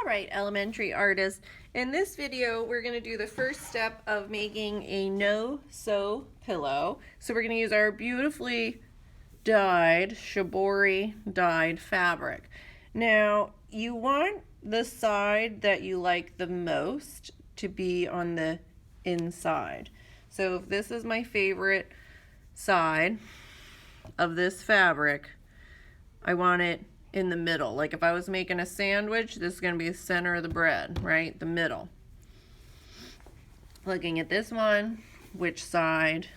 All right, elementary artists. In this video, we're going to do the first step of making a no-sew pillow. So we're going to use our beautifully dyed, shibori dyed fabric. Now, you want the side that you like the most to be on the inside. So if this is my favorite side of this fabric, I want it in the middle. Like if I was making a sandwich, this is going to be the center of the bread, right? The middle. Looking at this one, which side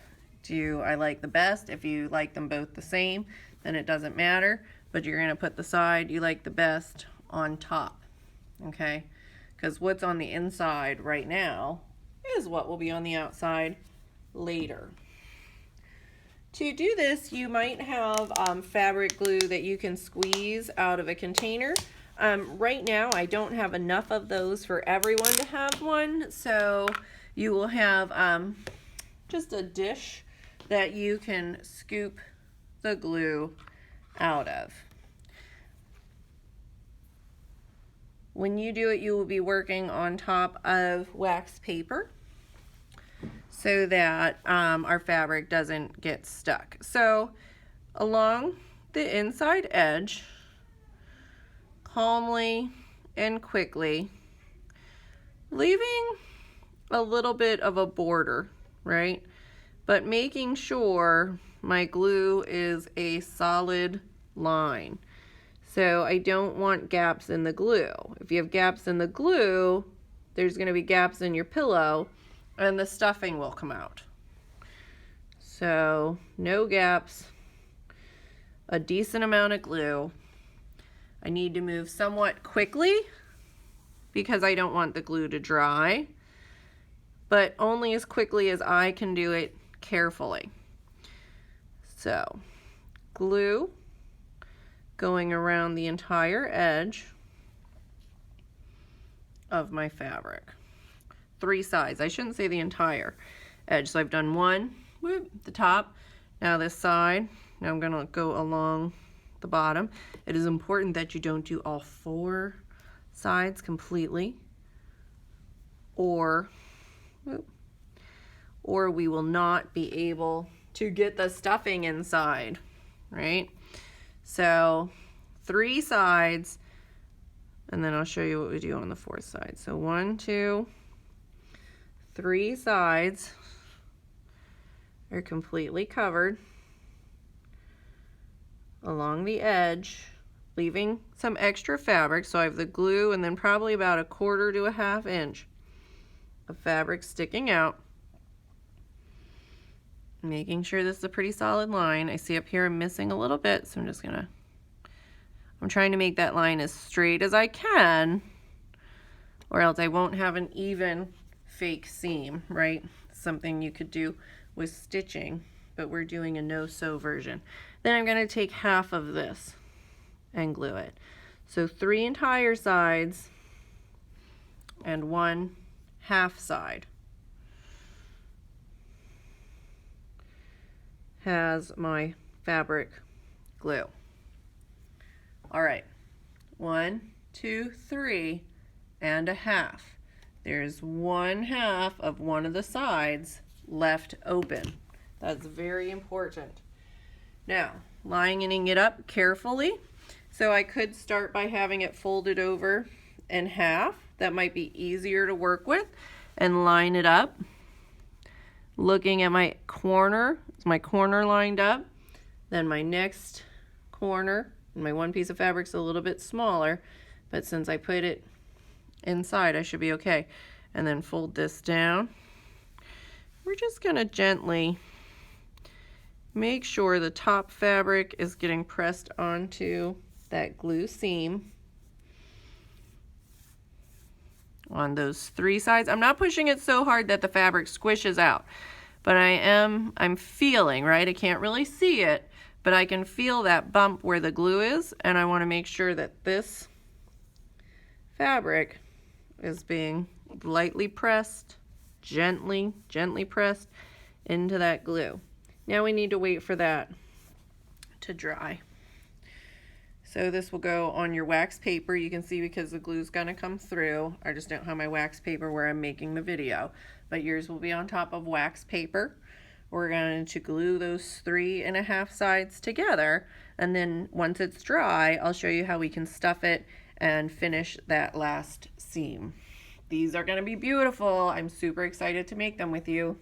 do I like the best? If you like them both the same, then it doesn't matter, but you're going to put the side you like the best on top, okay? Because what's on the inside right now is what will be on the outside later. To do this, you might have fabric glue that you can squeeze out of a container. Right now, I don't have enough of those for everyone to have one, so you will have just a dish that you can scoop the glue out of. When you do it, you will be working on top of wax paper so that our fabric doesn't get stuck. So along the inside edge, calmly and quickly, leaving a little bit of a border, right? But making sure my glue is a solid line. So I don't want gaps in the glue. If you have gaps in the glue, there's going to be gaps in your pillow and the stuffing will come out. So no gaps, a decent amount of glue. I need to move somewhat quickly because I don't want the glue to dry, but only as quickly as I can do it carefully. So glue going around the entire edge of my fabric. 3 sides. I shouldn't say the entire edge. So I've done one, whoop, the top, now this side. Now I'm gonna go along the bottom. It is important that you don't do all 4 sides completely, or we will not be able to get the stuffing inside, right? So 3 sides, and then I'll show you what we do on the 4th side. So 1, 2, 3 sides are completely covered along the edge, leaving some extra fabric. So I have the glue and then probably about 1/4 to 1/2 inch of fabric sticking out. Making sure this is a pretty solid line. I see up here I'm missing a little bit, so I'm trying to make that line as straight as I can, or else I won't have an even fake seam, right? Something you could do with stitching, but we're doing a no-sew version. Then I'm going to take half of this and glue it. So 3 entire sides and 1 half side has my fabric glue. All right, 1, 2, 3 and 1/2. There's 1/2 of one of the sides left open. That's very important. Now, lining it up carefully. So I could start by having it folded over in half. That might be easier to work with, and line it up. Looking at my corner, is my corner lined up? Then my next corner, and my one piece of fabric's a little bit smaller, but since I put it inside, I should be okay. And then fold this down. We're just gonna gently make sure the top fabric is getting pressed onto that glue seam on those 3 sides. I'm not pushing it so hard that the fabric squishes out, but I'm feeling, right? I can't really see it, but I can feel that bump where the glue is, and I want to make sure that this fabric is being lightly pressed, gently pressed into that glue. Now we need to wait for that to dry. So this will go on your wax paper. You can see because the glue's gonna come through. I just don't have my wax paper where I'm making the video, but yours will be on top of wax paper. We're going to glue those 3.5 sides together, and then once it's dry, I'll show you how we can stuff it and finish that last seam. These are gonna be beautiful. I'm super excited to make them with you.